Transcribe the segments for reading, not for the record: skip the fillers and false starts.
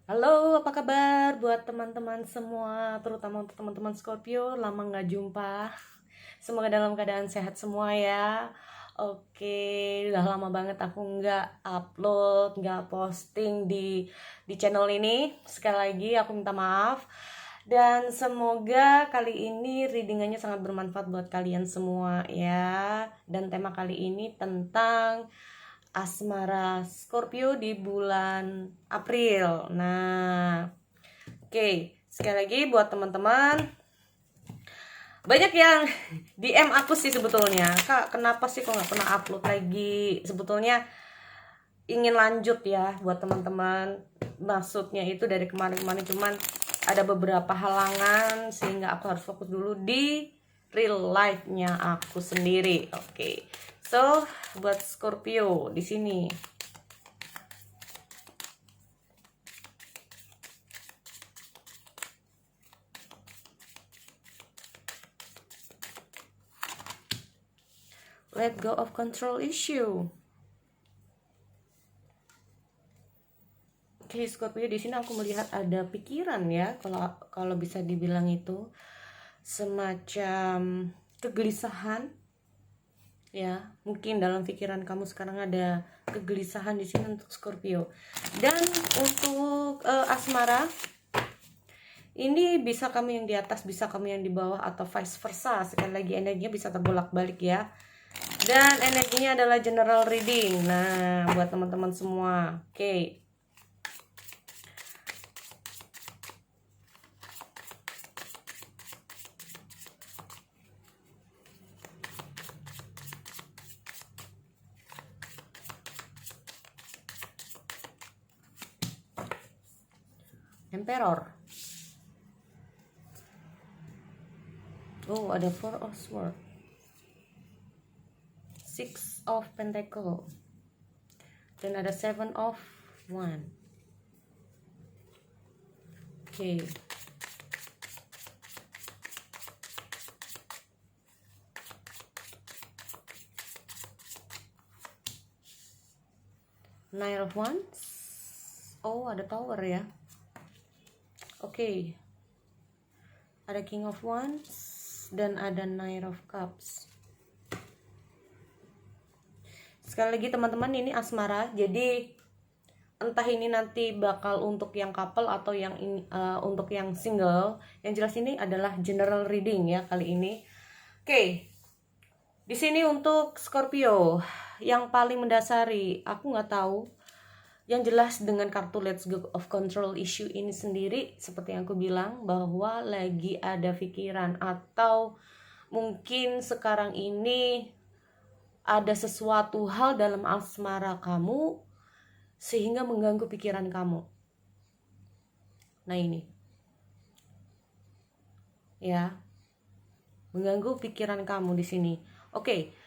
Halo, apa kabar buat teman-teman semua, terutama untuk teman-teman Scorpio, lama nggak jumpa. Semoga dalam keadaan sehat semua ya. Oke, udah lama banget aku nggak upload, nggak posting di channel ini. Sekali lagi aku minta maaf. Dan semoga kali ini readingannya sangat bermanfaat buat kalian semua ya. Dan tema kali ini tentang asmara Scorpio di bulan April. Nah, oke, sekali lagi buat teman-teman, banyak yang DM aku sih sebetulnya, Kak, kenapa sih kok nggak pernah upload lagi? Sebetulnya ingin lanjut ya buat teman-teman. Maksudnya itu dari kemarin-kemarin, cuman ada beberapa halangan sehingga aku harus fokus dulu di real life-nya aku sendiri. Oke. So, buat Scorpio di sini. Let go of control issue. Oke, Scorpio, di sini aku melihat ada pikiran ya, kalau bisa dibilang itu semacam kegelisahan ya. Mungkin dalam pikiran kamu sekarang ada kegelisahan di sini untuk Scorpio. Dan untuk asmara ini bisa kamu yang di atas, bisa kamu yang di bawah, atau vice versa. Sekali lagi energinya bisa terbolak-balik ya. Dan energinya adalah general reading. Nah, buat teman-teman semua. Oke. Emperor. Oh, ada Four of Swords. Six of Pentacle. Dan ada Seven of Wands. Oke. Nine of Wands. Oh, ada Tower ya. Oke. Ada King of Wands dan ada Nine of Cups. Sekali lagi teman-teman, ini asmara. Jadi entah ini nanti bakal untuk yang couple atau yang untuk yang single. Yang jelas ini adalah general reading ya kali ini. Oke. Di sini untuk Scorpio yang paling mendasari, aku nggak tahu. Yang jelas dengan kartu Let's Go of Control issue ini sendiri, seperti yang aku bilang, bahwa lagi ada pikiran atau mungkin sekarang ini ada sesuatu hal dalam asmara kamu sehingga mengganggu pikiran kamu. Nah ini ya, mengganggu pikiran kamu di sini. Oke.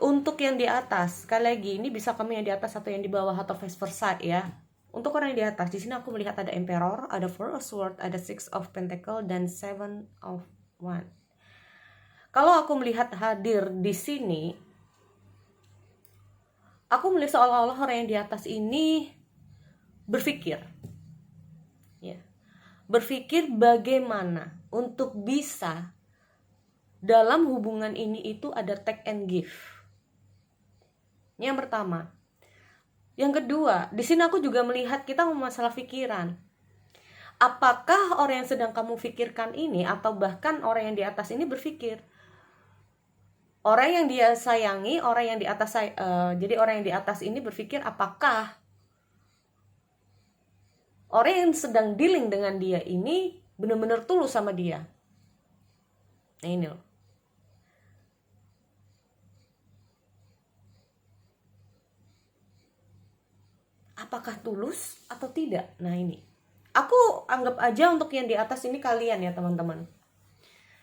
Untuk yang di atas, sekali lagi ini bisa kamu yang di atas atau yang di bawah atau vice versa ya. Untuk orang yang di atas, di sini aku melihat ada Emperor, ada Four of Swords, ada Six of Pentacle dan Seven of Wands. Kalau aku melihat hadir di sini, aku melihat seolah-olah orang yang di atas ini berpikir, ya, berpikir bagaimana untuk bisa dalam hubungan ini itu ada take and give. Yang pertama. Yang kedua, di sini aku juga melihat kita masalah pikiran. Apakah orang yang sedang kamu pikirkan ini atau bahkan orang yang di atas ini berpikir, orang yang dia sayangi, orang yang di atas jadi orang yang di atas ini berpikir apakah orang yang sedang dealing dengan dia ini benar-benar tulus sama dia. Nah ini loh. Apakah tulus atau tidak? Nah ini. Aku anggap aja untuk yang di atas ini kalian ya teman-teman.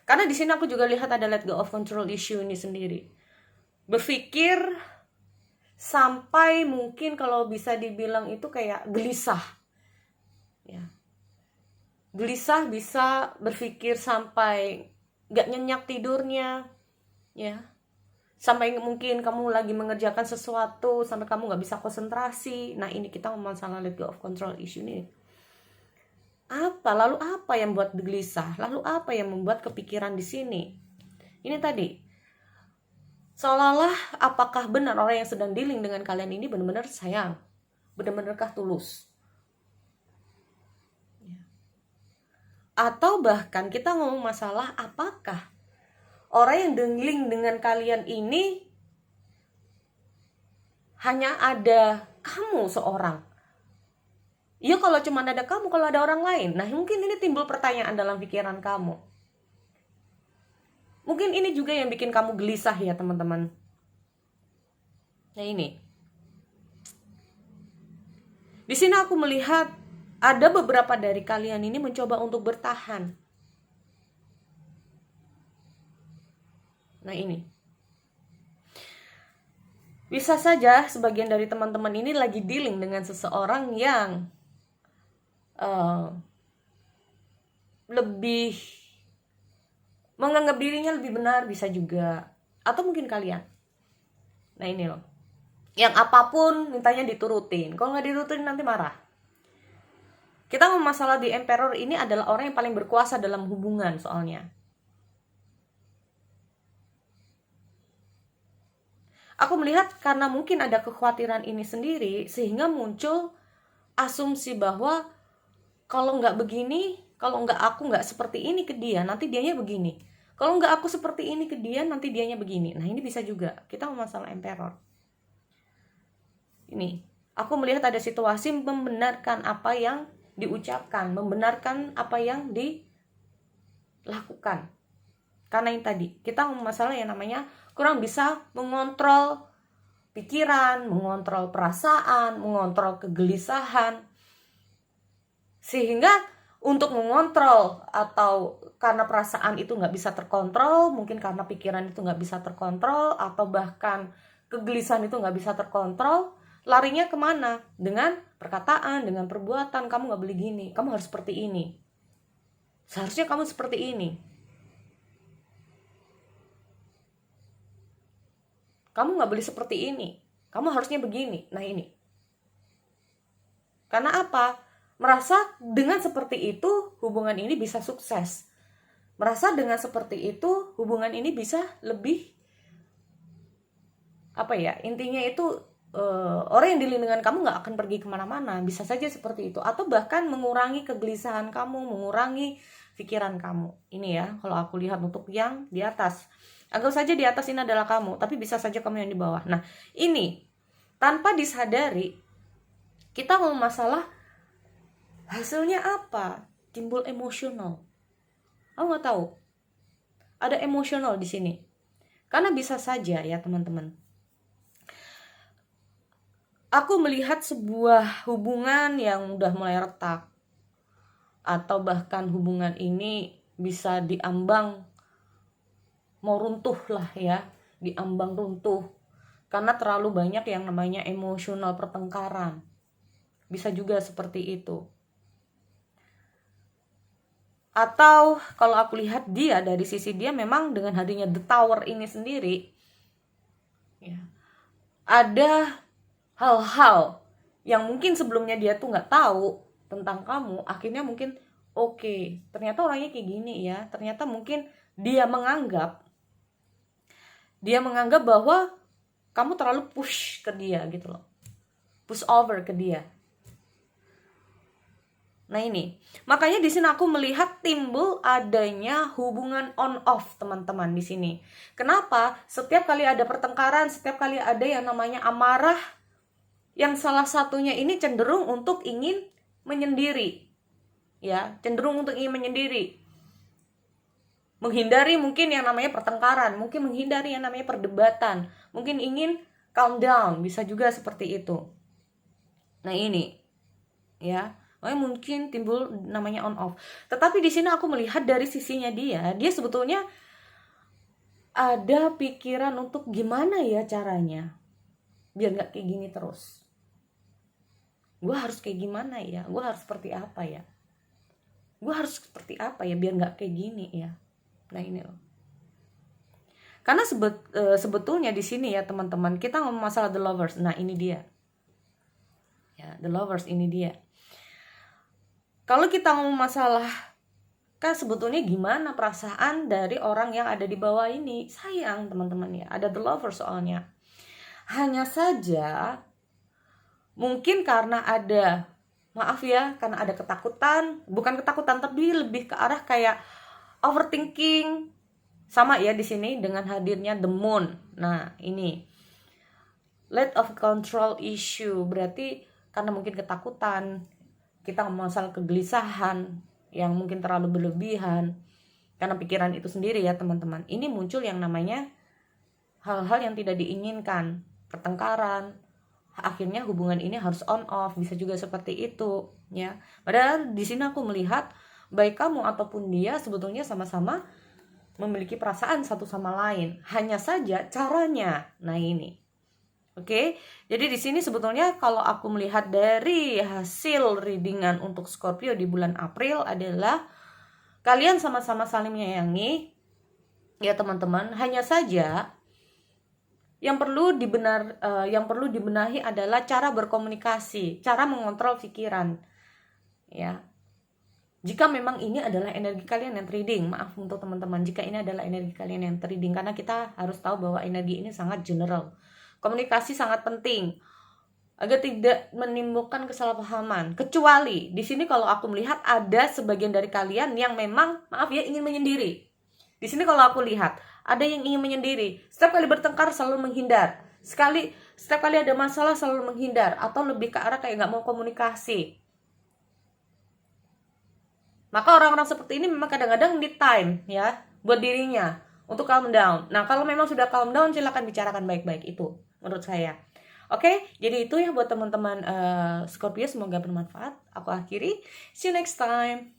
Karena di sini aku juga lihat ada let go of control issue ini sendiri. Berpikir sampai mungkin kalau bisa dibilang itu kayak gelisah. Ya. Gelisah bisa berpikir sampai gak nyenyak tidurnya. Ya. Sampai mungkin kamu lagi mengerjakan sesuatu sampai kamu gak bisa konsentrasi. Nah ini kita masalah let go of control issue nih. Lalu apa yang membuat gelisah? Lalu apa yang membuat kepikiran di sini? Ini tadi, seolah-olah apakah benar orang yang sedang dealing dengan kalian ini benar-benar sayang? Benar-benarkah tulus? Atau bahkan kita ngomong masalah apakah orang yang dealing dengan kalian ini hanya ada kamu seorang? Ya kalau cuma ada kamu, kalau ada orang lain. Nah mungkin ini timbul pertanyaan dalam pikiran kamu. Mungkin ini juga yang bikin kamu gelisah ya teman-teman. Nah ini. Di sini aku melihat ada beberapa dari kalian ini mencoba untuk bertahan. Nah ini. Bisa saja sebagian dari teman-teman ini lagi dealing dengan seseorang yang lebih menganggap dirinya lebih benar, bisa juga. Atau mungkin kalian. Nah ini loh, yang apapun mintanya diturutin. Kalau nggak diturutin nanti marah. Kita ngomong masalah di Emperor ini adalah orang yang paling berkuasa dalam hubungan soalnya. Aku melihat karena mungkin ada kekhawatiran ini sendiri, sehingga muncul asumsi bahwa kalau nggak begini, kalau nggak aku nggak seperti ini ke dia, nanti dianya begini. Kalau nggak aku seperti ini ke dia, nanti dianya begini. Nah ini bisa juga. Kita ngomong masalah Emperor. Ini, aku melihat ada situasi membenarkan apa yang diucapkan, membenarkan apa yang dilakukan. Karena yang tadi, kita ngomong masalah yang namanya kurang bisa mengontrol pikiran, mengontrol perasaan, mengontrol kegelisahan. Sehingga untuk mengontrol atau karena perasaan itu nggak bisa terkontrol, mungkin karena pikiran itu nggak bisa terkontrol, atau bahkan kegelisahan itu nggak bisa terkontrol, larinya kemana? Dengan perkataan, dengan perbuatan. Kamu nggak boleh gini, kamu harus seperti ini. Seharusnya kamu seperti ini. Kamu nggak boleh seperti ini, kamu harusnya begini. Nah ini. Karena apa? Merasa dengan seperti itu hubungan ini bisa sukses. Merasa dengan seperti itu hubungan ini bisa lebih intinya itu orang yang dealing dengan kamu nggak akan pergi kemana-mana. Bisa saja seperti itu. Atau bahkan mengurangi kegelisahan kamu, mengurangi pikiran kamu. Ini ya kalau aku lihat untuk yang di atas. Anggap saja di atas ini adalah kamu, tapi bisa saja kamu yang di bawah. Nah ini tanpa disadari kita ngomong masalah hasilnya apa? Timbul emosional. Aku nggak tahu. Ada emosional di sini. Karena bisa saja ya teman-teman. Aku melihat sebuah hubungan yang udah mulai retak. Atau bahkan hubungan ini bisa diambang mau runtuh lah ya. Diambang runtuh. Karena terlalu banyak yang namanya emosional pertengkaran. Bisa juga seperti itu. Atau kalau aku lihat dia dari sisi dia memang dengan hadirnya The Tower ini sendiri ya, ada hal-hal yang mungkin sebelumnya dia tuh nggak tahu tentang kamu, akhirnya mungkin oke, ternyata orangnya kayak gini ya, ternyata mungkin dia menganggap bahwa kamu terlalu push ke dia gitu loh, push over ke dia. Nah ini, makanya di sini aku melihat timbul adanya hubungan on off teman-teman di sini. Kenapa? Setiap kali ada pertengkaran, setiap kali ada yang namanya amarah, yang salah satunya ini cenderung untuk ingin menyendiri, ya, cenderung untuk ingin menyendiri, menghindari mungkin yang namanya pertengkaran, mungkin menghindari yang namanya perdebatan, mungkin ingin calm down, bisa juga seperti itu. Nah ini, ya. Mungkin timbul namanya on off. Tetapi di sini aku melihat dari sisinya dia sebetulnya ada pikiran untuk gimana ya caranya biar nggak kayak gini terus. Gue harus kayak gimana ya? Gue harus seperti apa ya? Gue harus seperti apa ya biar nggak kayak gini ya? Nah ini loh. Karena sebetulnya di sini ya teman-teman, kita ngomong masalah the lovers. Nah ini dia. Ya, the lovers ini dia. Kalau kita ngomong masalah, kan sebetulnya gimana perasaan dari orang yang ada di bawah ini? Sayang teman-teman ya, ada the lover soalnya. Hanya saja mungkin karena ada, maaf ya, karena ada ketakutan, bukan ketakutan tapi lebih ke arah kayak overthinking. Sama ya di sini dengan hadirnya the moon. Nah, ini lack of control issue, berarti karena mungkin ketakutan, kita masalah kegelisahan yang mungkin terlalu berlebihan karena pikiran itu sendiri ya teman-teman. Ini muncul yang namanya hal-hal yang tidak diinginkan, pertengkaran, akhirnya hubungan ini harus on off, bisa juga seperti itu ya. Padahal di sini aku melihat baik kamu ataupun dia sebetulnya sama-sama memiliki perasaan satu sama lain, hanya saja caranya. Nah ini, oke. Jadi di sini sebetulnya kalau aku melihat dari hasil readingan untuk Scorpio di bulan April adalah kalian sama-sama saling menyayangi ya teman-teman. Hanya saja yang perlu dibenahi adalah cara berkomunikasi, cara mengontrol pikiran. Ya. Jika memang ini adalah energi kalian yang trading, maaf untuk teman-teman, jika ini adalah energi kalian yang trading, karena kita harus tahu bahwa energi ini sangat general. Komunikasi sangat penting agar tidak menimbulkan kesalahpahaman. Kecuali di sini kalau aku melihat ada sebagian dari kalian yang memang, maaf ya, ingin menyendiri. Di sini kalau aku lihat ada yang ingin menyendiri. Setiap kali bertengkar selalu menghindar. Setiap kali ada masalah selalu menghindar, atau lebih ke arah kayak nggak mau komunikasi. Maka orang-orang seperti ini memang kadang-kadang need time ya buat dirinya untuk calm down. Nah, kalau memang sudah calm down, silakan bicarakan baik-baik, itu menurut saya. Oke, jadi itu ya buat teman-teman Scorpio, semoga bermanfaat. Aku akhiri. See you next time.